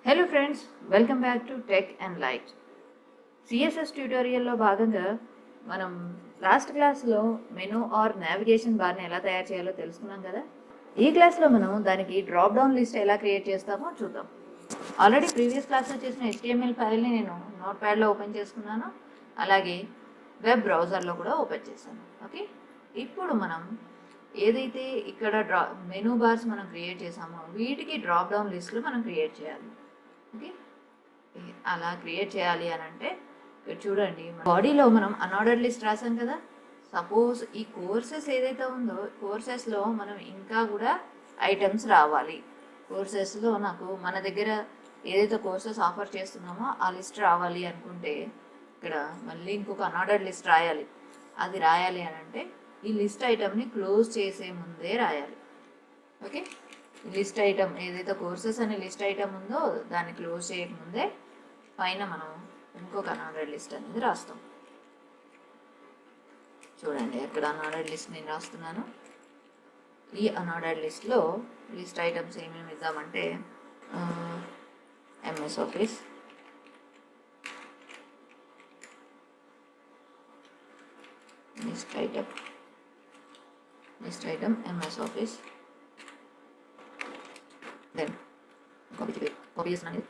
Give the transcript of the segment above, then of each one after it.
Hello friends, welcome back to tech and light. CSS ట్యూటోరియల్లో భాగంగా మనం లాస్ట్ క్లాస్లో మెనూ ఆర్ నావిగేషన్ బార్ని ఎలా తయారు చేయాలో తెలుసుకున్నాం కదా. ఈ క్లాస్లో మనం దానికి డ్రాప్ డౌన్ లిస్ట్ ఎలా క్రియేట్ చేస్తామో చూద్దాం. ఆల్రెడీ ప్రీవియస్ క్లాస్లో చేసిన HTML ఫైల్ని నేను నోట్ ప్యాడ్లో ఓపెన్ చేసుకున్నాను, అలాగే వెబ్ బ్రౌజర్లో కూడా ఓపెన్ చేశాను. ఓకే, ఇప్పుడు మనం ఏదైతే ఇక్కడ మెనూ బార్స్ మనం క్రియేట్ చేసామో వీటికి డ్రాప్ డౌన్ లిస్టులు మనం క్రియేట్ చేయాలి. ఓకే, అలా క్రియేట్ చేయాలి అని అంటే ఇక్కడ చూడండి, బాడీలో మనం అన్ఆర్డర్డ్ లిస్ట్ రాసాం కదా. సపోజ్ ఈ కోర్సెస్ ఏదైతే ఉందో కోర్సెస్లో మనం ఇంకా కూడా ఐటమ్స్ రావాలి. కోర్సెస్లో నాకు మన దగ్గర ఏదైతే కోర్సెస్ ఆఫర్ చేస్తున్నామో ఆ లిస్ట్ రావాలి అనుకుంటే ఇక్కడ మళ్ళీ ఇంకొక అన్ఆర్డర్డ్ లిస్ట్ రాయాలి. అది రాయాలి అని అంటే ఈ లిస్ట్ ఐటమ్ని క్లోజ్ చేసే ముందే రాయాలి. ఓకే, లిస్ట్ ఐటమ్ ఏదైతే కోర్సెస్ అనే లిస్ట్ ఐటమ్ ఉందో దాన్ని క్లోజ్ చేయకముందే పైన మనం ఇంకొక అన్ఆర్డర్డ్ లిస్ట్ అనేది రాస్తాం. చూడండి, ఎక్కడ అన్ఆర్డర్డ్ లిస్ట్ నేను రాస్తున్నాను. ఈ అన్ఆర్డర్డ్ లిస్ట్లో లిస్ట్ ఐటమ్స్ ఏమేమి ఇద్దామంటే MS Office, list item MS Office, then copy చేస్తున్నాను.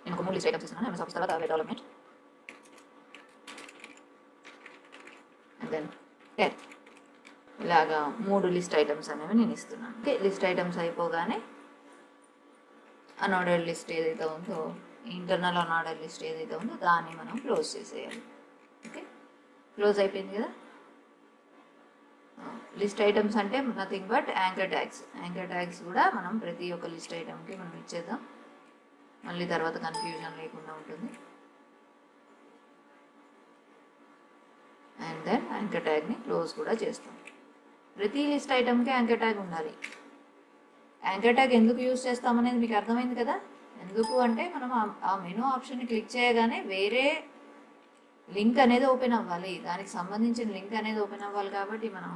నేను ఒక 3 లిస్ట్ ఐటమ్స్ ఇస్తున్నాను. ఎంఎస్ ఆఫీస్ తర్వాత web development and then tech, ఇలాగా 3 లిస్ట్ ఐటమ్స్ అనేవి నేను ఇస్తున్నాను. ఓకే, లిస్ట్ ఐటమ్స్ అయిపోగానే అన్ఆర్డర్డ్ లిస్ట్ ఏదైతే ఉందో, ఇంటర్నల్ అన్ఆర్డర్డ్ లిస్ట్ ఏదైతే ఉందో దాన్ని మనం క్లోజ్ చేసేయాలి. ఓకే, క్లోజ్ అయిపోయింది కదా. లిస్ట్ ఐటమ్స్ అంటే నథింగ్ బట్ యాంకర్ ట్యాగ్స్ కూడా మనం ప్రతి ఒక్క లిస్ట్ ఐటమ్కి మనం ఇచ్చేద్దాం, మళ్ళీ తర్వాత కన్ఫ్యూజన్ లేకుండా ఉంటుంది. అండ్ దెన్ యాంకర్ ట్యాగ్ని క్లోజ్ కూడా చేస్తాం. ప్రతి లిస్ట్ ఐటమ్కి యాంకర్ ట్యాగ్ ఉండాలి. యాంకర్ ట్యాగ్ ఎందుకు యూజ్ చేస్తామనేది మీకు అర్థమైంది కదా. ఎందుకు అంటే మనం ఆ మెనూ ఆప్షన్ని క్లిక్ చేయగానే వేరే లింక్ అనేది ఓపెన్ అవ్వాలి, దానికి సంబంధించిన లింక్ అనేది ఓపెన్ అవ్వాలి. కాబట్టి మనం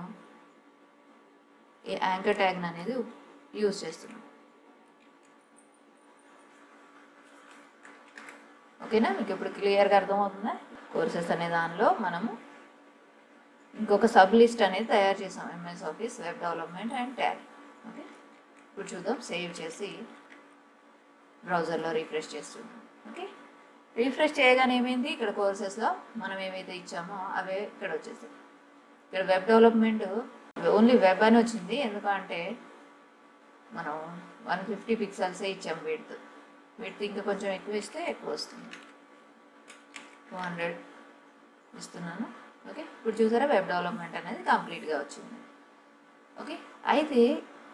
ఈ యాంకర్ ట్యాగ్ అనేది యూజ్ చేస్తున్నాం. ఓకేనా, మీకు ఇప్పుడు క్లియర్గా అర్థమవుతుందా. కోర్సెస్ అనే దానిలో మనము ఇంకొక సబ్ లిస్ట్ అనేది తయారు చేసాం, MS office, web development and tag. Okay, ఇప్పుడు చూద్దాం. సేవ్ చేసి బ్రౌజర్లో రీఫ్రెష్ చేస్తున్నాం. ఓకే, రీఫ్రెష్ చేయగానే ఏమైంది, ఇక్కడ కోర్సెస్లో మనం ఏవైతే ఇచ్చామో అవే ఇక్కడ వచ్చేసాయి. ఇక్కడ వెబ్ డెవలప్మెంట్ ఓన్లీ వెబ్ అని వచ్చింది, ఎందుకంటే మనం 150 పిక్సెల్సే ఇచ్చాము. వీటితో ఇంకా కొంచెం ఎక్కువ ఇస్తే ఎక్కువ వస్తుంది. 200 ఇస్తున్నాను. ఓకే, ఇప్పుడు చూసారా వెబ్ డెవలప్మెంట్ అనేది కంప్లీట్గా వచ్చింది. ఓకే, అయితే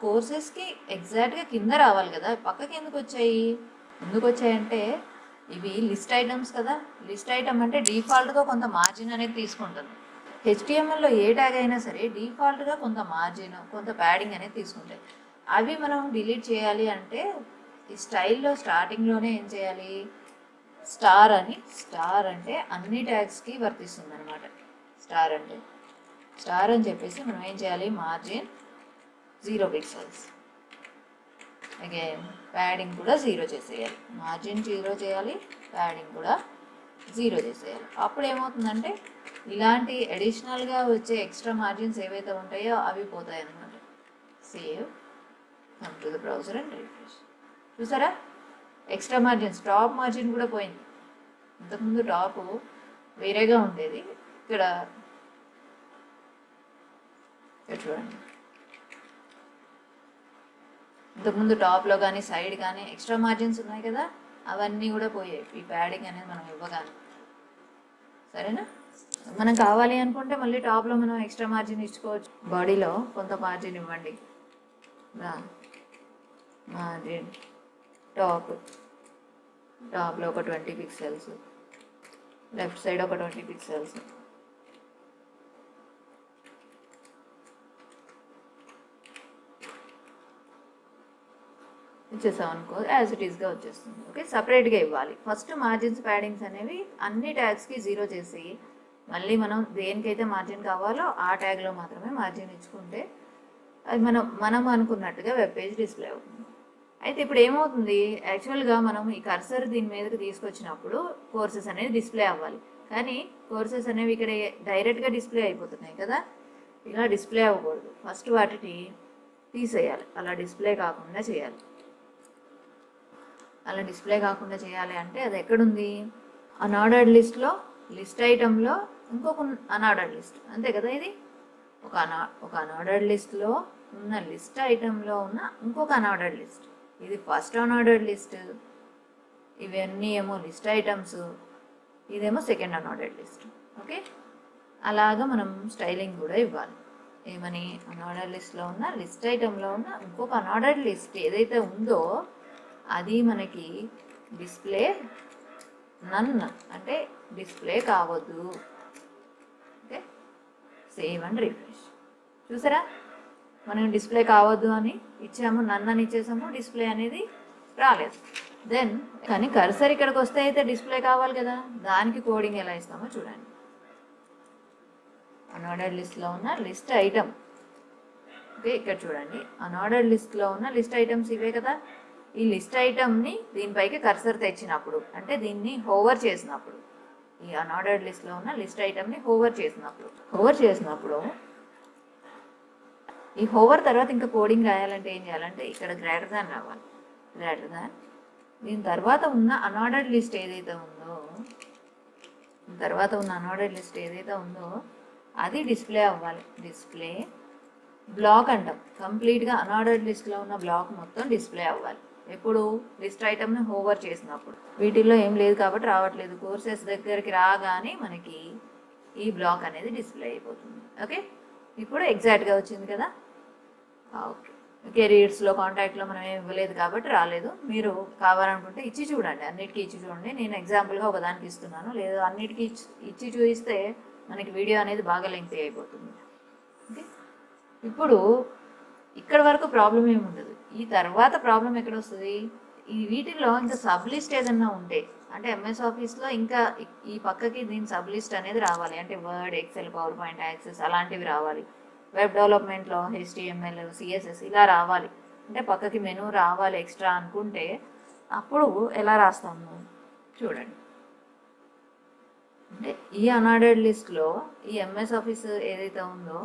కోర్సెస్కి ఎగ్జాక్ట్గా కింద రావాలి కదా, పక్కకి ఎందుకు వచ్చాయంటే ఇవి లిస్ట్ ఐటమ్స్ కదా. లిస్ట్ ఐటమ్ అంటే డిఫాల్ట్గా కొంత మార్జిన్ అనేది తీసుకుంటుంది. HTMLలో ఏ ట్యాగ్ అయినా సరే డిఫాల్ట్గా కొంత మార్జిన్, కొంత ప్యాడింగ్ అనేది తీసుకుంటాయి. అవి మనం డిలీట్ చేయాలి అంటే ఈ స్టైల్లో స్టార్టింగ్లోనే ఏం చేయాలి, స్టార్ అంటే అన్ని ట్యాగ్స్కి వర్తిస్తుంది అనమాట. స్టార్ అని చెప్పేసి మనం ఏం చేయాలి, మార్జిన్ 0 పిక్సెల్స్, అగైన్ ప్యాడింగ్ కూడా 0 చేసేయాలి. మార్జిన్ 0 చేయాలి, ప్యాడింగ్ కూడా 0 చేసేయాలి. అప్పుడు ఏమవుతుందంటే ఇలాంటి అడిషనల్గా వచ్చే ఎక్స్ట్రా మార్జిన్స్ ఏవైతే ఉంటాయో అవి పోతాయి అన్నమాట. Save, come to the browser and refresh. చూసారా, ఎక్స్ట్రా మార్జిన్స్, టాప్ మార్జిన్ కూడా పోయింది. ఇంతకుముందు టాప్ వేరేగా ఉండేది, ఇక్కడ చూడండి, ఇంతకుముందు టాప్లో కానీ సైడ్ కానీ ఎక్స్ట్రా మార్జిన్స్ ఉన్నాయి కదా, అవన్నీ కూడా పోయాయి ఈ ప్యాడింగ్ అనేది మనం ఇవ్వగానే. సరేనా, మనం కావాలి అనుకుంటే మళ్ళీ టాప్లో మనం ఎక్స్ట్రా మార్జిన్ ఇచ్చుకోవచ్చు. బాడీలో కొంత మార్జిన్ ఇవ్వండి, మార్జిన్ టాప్లో ఒక 20 పిక్సెల్స్, లెఫ్ట్ సైడ్ ఒక 20 పిక్సెల్స్. ఇచ్చేసాం అనుకో, యాజ్ ఇట్ ఈస్గా వచ్చేస్తుంది. ఓకే, సపరేట్గా ఇవ్వాలి. ఫస్ట్ మార్జిన్స్, ప్యాడింగ్స్ అనేవి అన్ని ట్యాగ్స్కి 0 చేసి మళ్ళీ మనం దేనికైతే మార్జిన్ కావాలో ఆ ట్యాగ్లో మాత్రమే మార్జిన్ ఇచ్చుకుంటే అది మనం అనుకున్నట్టుగా వెబ్ పేజ్ డిస్ప్లే అవుతుంది. అయితే ఇప్పుడు ఏమవుతుంది, యాక్చువల్గా మనం ఈ కర్సర్ దీని మీదకి తీసుకొచ్చినప్పుడు కోర్సెస్ అనేది డిస్ప్లే అవ్వాలి, కానీ కోర్సెస్ అనేవి ఇక్కడ డైరెక్ట్గా డిస్ప్లే అయిపోతున్నాయి కదా. ఇలా డిస్ప్లే అవ్వకూడదు, ఫస్ట్ వాటిని తీసేయాలి, అలా డిస్ప్లే కాకుండా చేయాలి. అలా డిస్ప్లే కాకుండా చేయాలి అంటే అది ఎక్కడుంది, అన్ఆర్డర్డ్ లిస్ట్లో, లిస్ట్ ఐటంలో ఇంకొక అన్ఆర్డర్డ్ లిస్ట్, అంతే కదా. ఇది ఒక అన్ఆర్డర్డ్ లిస్ట్లో ఉన్న లిస్ట్ ఐటంలో ఉన్న ఇంకొక అన్ఆర్డర్డ్ లిస్ట్. ఇది ఫస్ట్ అన్ఆర్డర్డ్ లిస్ట్, ఇవన్నీ ఏమో లిస్ట్ ఐటమ్స్, ఇదేమో సెకండ్ అన్ఆర్డర్డ్ లిస్ట్. ఓకే, అలాగా మనం స్టైలింగ్ కూడా ఇవ్వాలి. ఏమని, అన్ఆర్డర్డ్ లిస్ట్లో ఉన్న లిస్ట్ ఐటంలో ఉన్న ఇంకొక అన్ఆర్డర్డ్ లిస్ట్ ఏదైతే ఉందో అది మనకి డిస్ప్లే నన్, అంటే డిస్ప్లే కావద్దు. Okay, save and refresh. చూసారా, మనం డిస్ప్లే కావద్దు అని ఇచ్చాము, నన్ అని ఇచ్చేసాము, డిస్ప్లే అనేది రాలేదు. దెన్ కానీ కర్సర్ ఇక్కడికి వస్తే అయితే డిస్ప్లే కావాలి కదా, దానికి కోడింగ్ ఎలా ఇస్తామో చూడండి. అన్ఆర్డర్డ్ లిస్ట్లో ఉన్న లిస్ట్ ఐటమ్. ఓకే, ఇక్కడ చూడండి, అన్ఆర్డర్డ్ లిస్ట్లో ఉన్న లిస్ట్ ఐటమ్స్ ఇవే కదా. ఈ లిస్ట్ ఐటమ్ని దీనిపైకి కర్సర్ తెచ్చినప్పుడు, అంటే దీన్ని హోవర్ చేసినప్పుడు, ఈ అన్ఆర్డర్డ్ లిస్ట్లో ఉన్న లిస్ట్ ఐటమ్ని హోవర్ చేసినప్పుడు ఈ హోవర్ తర్వాత ఇంకా కోడింగ్ రాయాలంటే ఏం చేయాలంటే ఇక్కడ గ్రేటర్ దాన్ రావాలి. గ్రేటర్ దాన్, దీని తర్వాత ఉన్న అన్ఆర్డర్డ్ లిస్ట్ ఏదైతే ఉందో అది డిస్ప్లే అవ్వాలి. డిస్ప్లే బ్లాక్ అంటాం, కంప్లీట్గా అన్ఆర్డర్డ్ లిస్ట్లో ఉన్న బ్లాక్ మొత్తం డిస్ప్లే అవ్వాలి. ఎప్పుడు, లిస్ట్ ఐటమ్ని హోవర్ చేసినప్పుడు. వీటిల్లో ఏం లేదు కాబట్టి రావట్లేదు, కోర్సెస్ దగ్గరికి రాగానే మనకి ఈ బ్లాక్ అనేది డిస్ప్లే అయిపోతుంది. ఓకే, ఇప్పుడు ఎగ్జాక్ట్గా వచ్చింది కదా. ఓకే, కెరీర్స్లో, కాంటాక్ట్లో మనం ఏమి ఇవ్వలేదు కాబట్టి రాలేదు. మీరు కావాలనుకుంటే ఇచ్చి చూడండి, అన్నిటికీ ఇచ్చి చూడండి. నేను ఎగ్జాంపుల్గా ఒకదానికి ఇస్తున్నాను, లేదు అన్నిటికీ ఇచ్చి చూపిస్తే మనకి వీడియో అనేది బాగా లెంగ్తీ అయిపోతుంది. ఓకే, ఇప్పుడు ఇక్కడ వరకు ప్రాబ్లం ఏమి ఉండదు. ఈ తర్వాత ప్రాబ్లం ఎక్కడ వస్తుంది, ఈ వీటిల్లో ఇంకా సబ్ లిస్ట్ ఏదన్నా ఉంటే, అంటే ఎంఎస్ ఆఫీస్లో ఇంకా ఈ పక్కకి దీని సబ్ లిస్ట్ అనేది రావాలి, అంటే Word, Excel, PowerPoint, Access అలాంటివి రావాలి. వెబ్ డెవలప్మెంట్లో HTML, CSS ఇలా రావాలి, అంటే పక్కకి మెనూ రావాలి ఎక్స్ట్రా అనుకుంటే అప్పుడు ఎలా రాస్తాము చూడండి. అంటే ఈ అన్ఆర్డర్డ్ లిస్ట్లో ఈ ఎంఎస్ ఆఫీస్ ఏదైతే ఉందో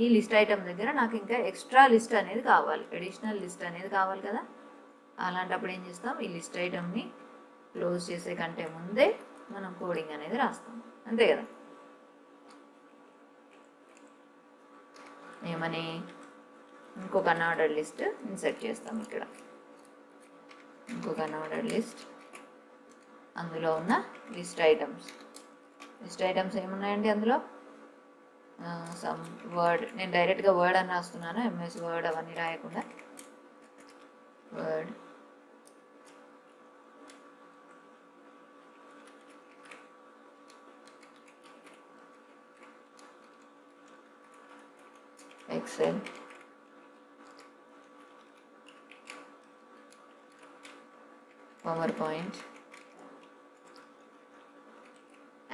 ఈ లిస్ట్ ఐటమ్ దగ్గర నాకు ఇంకా ఎక్స్ట్రా లిస్ట్ అనేది కావాలి, అడిషనల్ లిస్ట్ అనేది కావాలి కదా. అలాంటప్పుడు ఏం చేస్తాం, ఈ లిస్ట్ ఐటమ్ని క్లోజ్ చేసే కంటే ముందే మనం కోడింగ్ అనేది రాస్తాం, అంతే కదా. ఏమని, ఇంకొక అన్ఆర్డర్డ్ లిస్ట్ ఇన్సర్ట్ చేస్తాం ఇక్కడ. ఇంకొక అన్ఆర్డర్డ్ లిస్ట్, అందులో ఉన్న లిస్ట్ ఐటమ్స్ ఏమున్నాయండి అందులో, సమ్ వర్డ్, నేను డైరెక్ట్గా వర్డ్ అని రాస్తున్నాను, ఎంఎస్ వర్డ్ అవన్నీ రాయకుండా. Word, Excel, PowerPoint,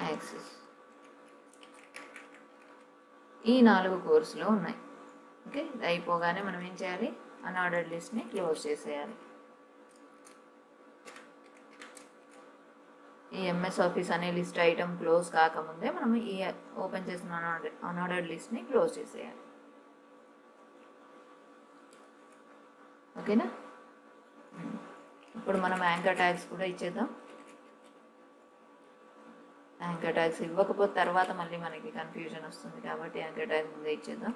Access, ఈ 4 కోర్సులు ఉన్నాయి. ఓకే, ఇది అయిపోగానే మనం ఏం చేయాలి, అన్ఆర్డర్డ్ లిస్ట్ని క్లోజ్ చేసేయాలి. ఈ ఎంఎస్ ఆఫీస్ అనే లిస్ట్ ఐటమ్ క్లోజ్ కాకముందే మనం ఈ ఓపెన్ చేసిన అన్ఆర్డర్డ్ లిస్ట్ని క్లోజ్ చేసేయాలి. ఓకేనా, ఇప్పుడు మనం యాంకర్ ట్యాగ్స్ కూడా ఇచ్చేద్దాం. యాంకర్ ట్యాగ్స్ ఇవ్వకపోతే తర్వాత మళ్ళీ మనకి కన్ఫ్యూజన్ వస్తుంది కాబట్టి యాంకర్ ట్యాగ్ ముందే ఇచ్చేద్దాం.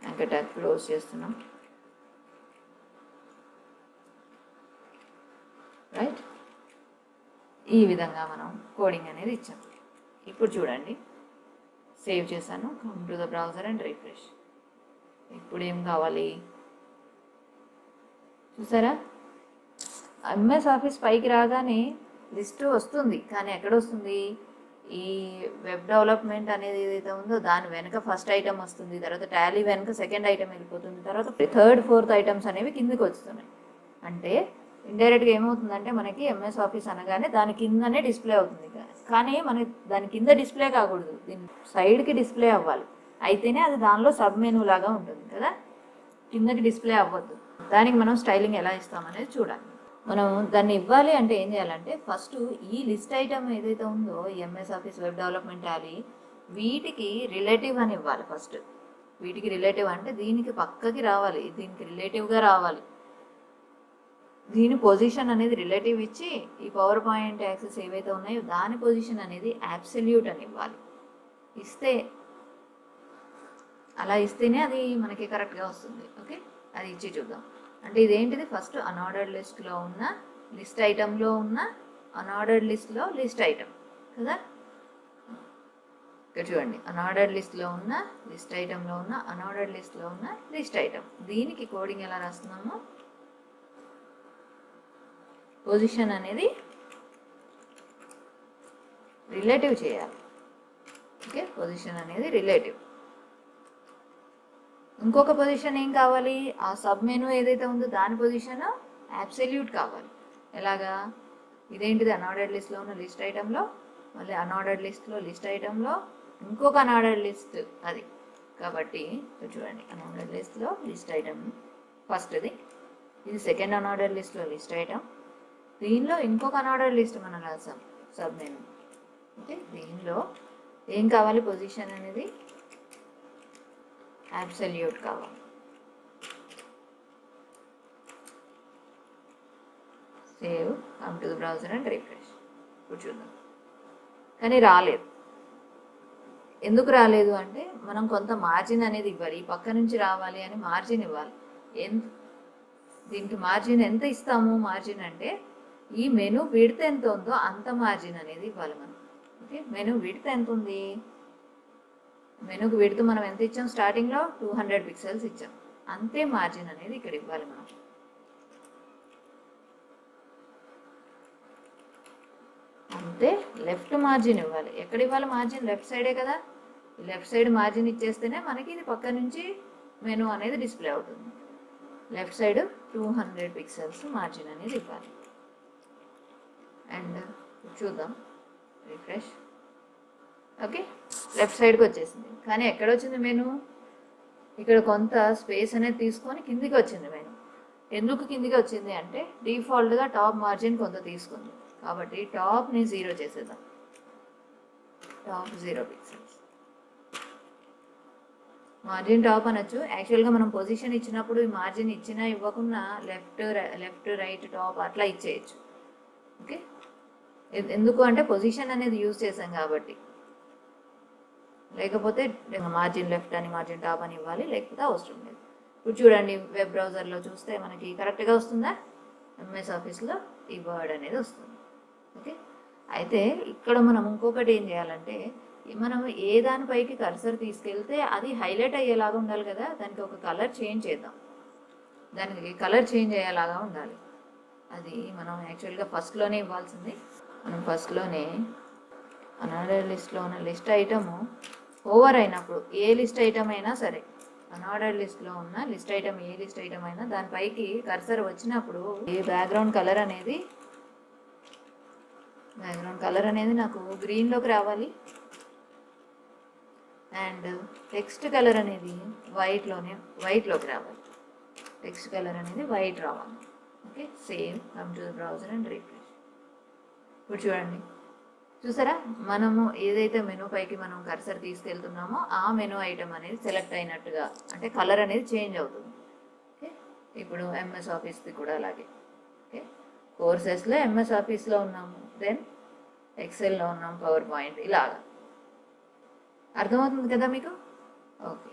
యాంకర్ ట్యాగ్ క్లోజ్ చేస్తున్నాం. రైట్, ఈ విధంగా మనం కోడింగ్ అనేది ఇచ్చాం. ఇప్పుడు చూడండి, సేవ్ చేశాను, come to the browser and refresh. ఇప్పుడు ఏం కావాలి చూసారా, ఎంఎస్ ఆఫీస్ పైకి రాగానే లిస్ట్ వస్తుంది, కానీ ఎక్కడ వస్తుంది, ఈ వెబ్ డెవలప్మెంట్ అనేది ఏదైతే ఉందో దాని వెనుక ఫస్ట్ ఐటమ్ వస్తుంది, తర్వాత టాలీ వెనుక సెకండ్ ఐటమ్ వెళ్ళిపోతుంది, తర్వాత థర్డ్, ఫోర్త్ ఐటమ్స్ అనేవి కిందకి వస్తున్నాయి. అంటే ఇండైరెక్ట్గా ఏమవుతుందంటే మనకి ఎంఎస్ ఆఫీస్ అనగానే దాని కిందనే డిస్ప్లే అవుతుంది. కానీ మనకి దాని కింద డిస్ప్లే కాకూడదు, దీని సైడ్కి డిస్ప్లే అవ్వాలి. అయితేనే అది దానిలో సబ్ మెనూ లాగా ఉంటుంది కదా, కిందకి డిస్ప్లే అవ్వద్దు. దానికి మనం స్టైలింగ్ ఎలా ఇస్తామనేది చూడాలి. మనం దాన్ని ఇవ్వాలి అంటే ఏం చేయాలంటే ఫస్ట్ ఈ లిస్ట్ ఐటమ్ ఏదైతే ఉందో MS office web development Tally వీటికి రిలేటివ్ అని ఇవ్వాలి. ఫస్ట్ వీటికి రిలేటివ్ అంటే దీనికి పక్కకి రావాలి, దీనికి రిలేటివ్గా రావాలి. దీని పొజిషన్ అనేది రిలేటివ్ ఇచ్చి ఈ పవర్ పాయింట్ యాక్సెస్ ఏవైతే ఉన్నాయో దాని పొజిషన్ అనేది అబ్సల్యూట్ అని ఇవ్వాలి. ఇస్తే అలా ఇస్తేనే అది మనకి కరెక్ట్గా వస్తుంది. ఓకే, అది ఇచ్చి చూద్దాం. అంటే ఇదేంటిది, ఫస్ట్ అన్ఆర్డర్డ్ లిస్ట్లో ఉన్న లిస్ట్ ఐటెంలో ఉన్న అన్ఆర్డర్డ్ లిస్ట్లో లిస్ట్ ఐటమ్ కదా. ఇక్కడ చూడండి, అన్ఆర్డర్డ్ లిస్ట్లో ఉన్న లిస్ట్ ఐటెంలో ఉన్న అన్ఆర్డర్డ్ లిస్ట్లో ఉన్న లిస్ట్ ఐటమ్. దీనికి కోడింగ్ ఎలా రాస్తున్నామో పొజిషన్ అనేది రిలేటివ్ చేయాలి. ఓకే, పొజిషన్ అనేది రిలేటివ్. ఇంకొక పొజిషన్ ఏం కావాలి, ఆ సబ్ మెనూ ఏదైతే ఉందో దాని పొజిషన్ అబ్సల్యూట్ కావాలి. ఎలాగా, ఇదేంటిది అన్ఆర్డర్డ్ లిస్ట్లో ఉన్న లిస్ట్ ఐటెంలో, మళ్ళీ అన్ఆర్డర్డ్ లిస్ట్లో లిస్ట్ ఐటెంలో ఇంకొక అన్ఆర్డర్డ్ లిస్ట్ అది. కాబట్టి చూడండి, అన్ఆర్డర్డ్ లిస్ట్లో లిస్ట్ ఐటమ్ ఫస్ట్ది, ఇది సెకండ్ అన్ఆర్డర్డ్ లిస్ట్లో లిస్ట్ ఐటమ్, దీనిలో ఇంకొక అన్ఆర్డర్డ్ లిస్ట్ మనం రాసాం సబ్ మెనూ. ఓకే, దీనిలో ఏం కావాలి, పొజిషన్ అనేది అబ్సల్యూట్ కావాలి. Save, come to the browser and refresh. ఇప్పుడు చూద్దాం. కానీ రాలేదు. ఎందుకు రాలేదు అంటే మనం కొంత మార్జిన్ అనేది ఇవ్వాలి, ఈ పక్క నుంచి రావాలి అని మార్జిన్ ఇవ్వాలి. దీనికి మార్జిన్ ఎంత ఇస్తాము, మార్జిన్ అంటే ఈ మెనూ విడ్త్ ఎంత ఉందో అంత మార్జిన్ అనేది ఇవ్వాలి మనం. ఓకే, మెనూ విడ్త్ ఎంత ఉంది, మెనూకి విడ్త్ మనం ఎంత ఇచ్చాం, స్టార్టింగ్లో 200 పిక్సెల్స్ ఇచ్చాం, అంతే మార్జిన్ అనేది ఇక్కడ ఇవ్వాలి మనం. అంతే లెఫ్ట్ మార్జిన్ ఇవ్వాలి. ఎక్కడ ఇవ్వాలి మార్జిన్, లెఫ్ట్ సైడే కదా. లెఫ్ట్ సైడ్ మార్జిన్ ఇచ్చేస్తేనే మనకి ఇది పక్క నుంచి మెనూ అనేది డిస్ప్లే అవుతుంది. లెఫ్ట్ సైడ్ 200 పిక్సెల్స్ మార్జిన్ అనేది ఇవ్వాలి. అండ్ చూద్దాం, రిఫ్రెష్. ఓకే, లెఫ్ట్ సైడ్కి వచ్చేసింది. కానీ ఎక్కడ వచ్చింది మెనూ, ఇక్కడ కొంత స్పేస్ అనేది తీసుకొని కిందికి వచ్చింది మెనూ. ఎందుకు కిందికి వచ్చింది అంటే డిఫాల్ట్గా టాప్ మార్జిన్ కొంత తీసుకుంది, కాబట్టి టాప్ని 0 చేసేద్దాం. టాప్ 0 పిక్సెల్స్ మార్జిన్ టాప్ అనొచ్చు. యాక్చువల్గా మనం పొజిషన్ ఇచ్చినప్పుడు ఈ మార్జిన్ ఇచ్చినా ఇవ్వకుండా లెఫ్ట్ రైట్ టాప్ అట్లా ఇచ్చేయచ్చు. ఓకే, ఎందుకు అంటే పొజిషన్ అనేది యూజ్ చేసాం కాబట్టి. లేకపోతే మార్జిన్ లెఫ్ట్ అని మార్జిన్ టాప్ అని ఇవ్వాలి, లేకపోతే అవసరం లేదు. ఇప్పుడు చూడండి, వెబ్ బ్రౌజర్లో చూస్తే మనకి కరెక్ట్గా వస్తుందా, ఎంఎస్ ఆఫీస్లో ఈ వర్డ్ అనేది వస్తుంది. ఓకే, అయితే ఇక్కడ మనం ఇంకొకటి ఏం చేయాలంటే, మనం ఏ దానిపైకి కర్సర్ తీసుకెళ్తే అది హైలైట్ అయ్యేలాగా ఉండాలి కదా, దానికి ఒక కలర్ చేంజ్ చేద్దాం. దానికి కలర్ చేంజ్ అయ్యేలాగా ఉండాలి. అది మనం యాక్చువల్గా ఫస్ట్లోనే ఇవ్వాల్సింది. మనం ఫస్ట్లోనే అన్ఆర్డర్డ్ లిస్ట్లో ఉన్న లిస్ట్ ఐటము ఓవర్ అయినప్పుడు, ఏ లిస్ట్ ఐటమ్ అయినా సరే, అన్ఆర్డర్డ్ లిస్ట్లో ఉన్న లిస్ట్ ఐటమ్ ఏ లిస్ట్ ఐటమ్ అయినా దానిపైకి కర్సర్ వచ్చినప్పుడు ఈ బ్యాక్గ్రౌండ్ కలర్ అనేది నాకు గ్రీన్లోకి రావాలి. అండ్ టెక్స్ట్ కలర్ అనేది వైట్లోకి రావాలి. టెక్స్ట్ కలర్ అనేది వైట్ రావాలి. Okay, save, come to the browser and refresh. ఇప్పుడు చూడండి, చూసారా, మనము ఏదైతే మెనూ పైకి మనం కర్సర్ తీసుకెళ్తున్నామో ఆ మెనూ ఐటమ్ అనేది సెలెక్ట్ అయినట్టుగా, అంటే కలర్ అనేది చేంజ్ అవుతుంది. ఓకే, ఇప్పుడు ఎంఎస్ ఆఫీస్ది కూడా అలాగే. ఓకే, కోర్సెస్లో ఎంఎస్ ఆఫీస్లో ఉన్నాము, దెన్ ఎక్సెల్లో ఉన్నాం, పవర్ పాయింట్, ఇలాగా అర్థమవుతుంది కదా మీకు. ఓకే,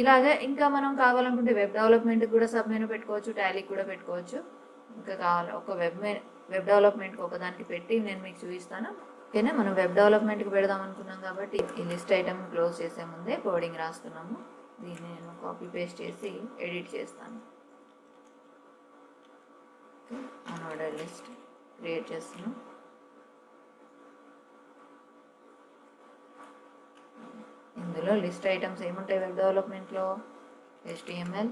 ఇలాగా ఇంకా మనం కావాలనుకుంటే వెబ్ డెవలప్మెంట్కి కూడా సబ్ మెనూ పెట్టుకోవచ్చు, టాలీకి కూడా పెట్టుకోవచ్చు. ఇంకా కావాలి ఒక వెబ్ డెవలప్మెంట్కి ఒకదానికి పెట్టి నేను మీకు చూపిస్తాను. ఓకేనా, మనం వెబ్ డెవలప్మెంట్కి పెడదాం అనుకున్నాం కాబట్టి ఈ లిస్ట్ ఐటమ్ క్లోజ్ చేసే ముందే కోడింగ్ రాస్తున్నాము. దీన్ని నేను కాపీ పేస్ట్ చేసి ఎడిట్ చేస్తాను. అన్ఆర్డర్డ్ లిస్ట్ క్రియేట్ చేస్తున్నాం. ఇందులో లిస్ట్ ఐటమ్స్ ఏముంటాయి వెబ్ డెవలప్మెంట్లో, HTML,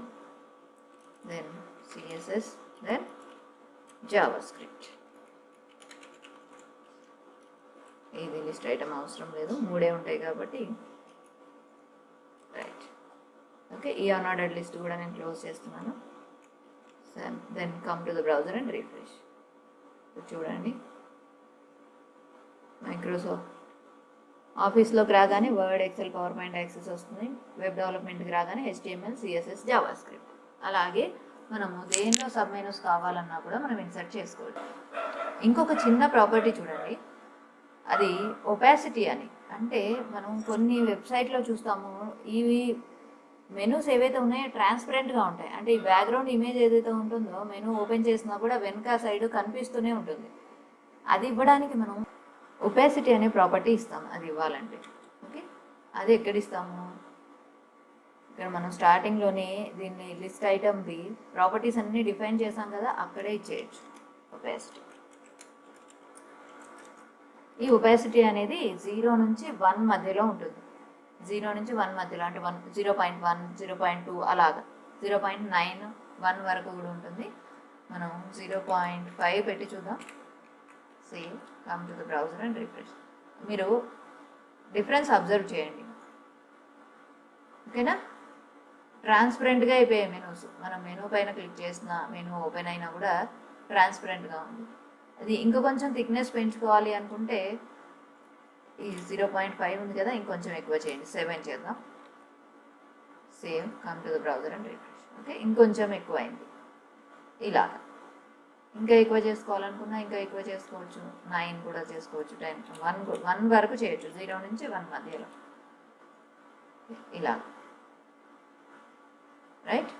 then CSS, then JavaScript. ఇది లిస్ట్ ఐటమ్ అవసరం లేదు, 3 ఉంటాయి కాబట్టి. Right, okay. ఈ అన్ఆర్డర్డ్ లిస్ట్ కూడా నేను క్లోజ్ చేస్తున్నాను. Then come to the browser and refresh. చూడండి, మైక్రోసాఫ్ట్ ఆఫీస్లోకి రాగానే Word, Excel, PowerPoint Access వస్తుంది. వెబ్ డెవలప్మెంట్కి రాగానే HTML, CSS, జావా స్క్రిప్ట్. అలాగే మనము దేనిలో సబ్ మెనూస్ కావాలన్నా కూడా మనం ఇన్సర్ట్ చేసుకోవచ్చు. ఇంకొక చిన్న ప్రాపర్టీ చూడండి, అది ఒపాసిటీ అని. అంటే మనం కొన్ని వెబ్సైట్లో చూస్తాము, ఇవి మెనూస్ ఏవైతే ఉన్నాయో ట్రాన్స్పరెంట్గా ఉంటాయి. అంటే ఈ బ్యాక్గ్రౌండ్ ఇమేజ్ ఏదైతే ఉంటుందో మెనూ ఓపెన్ చేసినా కూడా వెనక సైడ్ కనిపిస్తూనే ఉంటుంది. అది ఇవ్వడానికి మనం ఒపాసిటీ అనే ప్రాపర్టీ ఇస్తాము, అది ఇవ్వాలంటే. ఓకే, అది ఎక్కడ ఇస్తాము? ఇక్కడ మనం స్టార్టింగ్లోనే దీన్ని లిస్ట్ ఐటమ్ది ప్రాపర్టీస్ అన్నీ డిఫైన్ చేసాం కదా, అక్కడే ఇచ్చేయచ్చు ఒపాసిటీ. ఈ ఒపాసిటీ అనేది 0 నుంచి 1 మధ్యలో ఉంటుంది. 0 నుంచి 1 మధ్యలో అంటే 0.1, 0.2 అలాగా. 0.9, 1 వరకు కూడా ఉంటుంది. మనం 0.5 పెట్టి చూద్దాం. Save, come to the browser and refresh. మీరు డిఫరెన్స్ అబ్జర్వ్ చేయండి, ఓకేనా? ట్రాన్స్పరెంట్గా అయిపోయాయి మెనూస్. మనం మెనూ పైన క్లిక్ చేసిన మెనూ ఓపెన్ అయినా కూడా ట్రాన్స్పరెంట్గా ఉంది. అది ఇంకా కొంచెం థిక్నెస్ పెంచుకోవాలి అనుకుంటే ఈ 0.5 ఉంది కదా, ఇంకొంచెం ఎక్కువ చేయండి, 7 చేద్దాం. Save, come to the browser and refresh. Okay, ఇంకొంచెం ఎక్కువ అయింది. ఇలాగా ఇంకా ఎక్కువ చేసుకోవాలనుకున్నా ఇంకా ఎక్కువ చేసుకోవచ్చు, 9 కూడా చేసుకోవచ్చు, 10, 1 వరకు చేయొచ్చు, 0 నుంచి 1 మధ్యలో. ఇలా రైట్,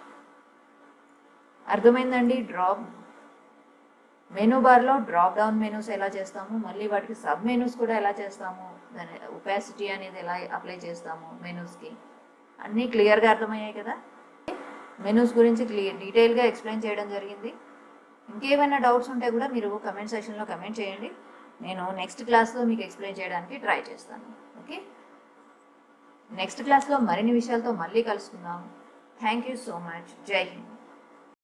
అర్థమైందండి? మెనూ బార్లో డ్రాప్ డౌన్ మెనూస్ ఎలా చేస్తాము, మళ్ళీ వాటికి సబ్ మెనూస్ కూడా ఎలా చేస్తాము, దాని ఒపాసిటీ అనేది ఎలా అప్లై చేస్తాము మెనూస్కి, అన్నీ క్లియర్గా అర్థమయ్యాయి కదా. మెనూస్ గురించి డీటెయిల్గా ఎక్స్ప్లెయిన్ చేయడం జరిగింది. ఇంకేమైనా డౌట్స్ ఉంటే కూడా మీరు కమెంట్ సెక్షన్లో కమెంట్ చేయండి, నేను నెక్స్ట్ క్లాస్లో మీకు ఎక్స్ప్లెయిన్ చేయడానికి ట్రై చేస్తాను. ఓకే, నెక్స్ట్ క్లాస్లో మరిన్ని విషయాలతో మళ్ళీ కలుసుకుందాం. Thank you so much. జై హింద్.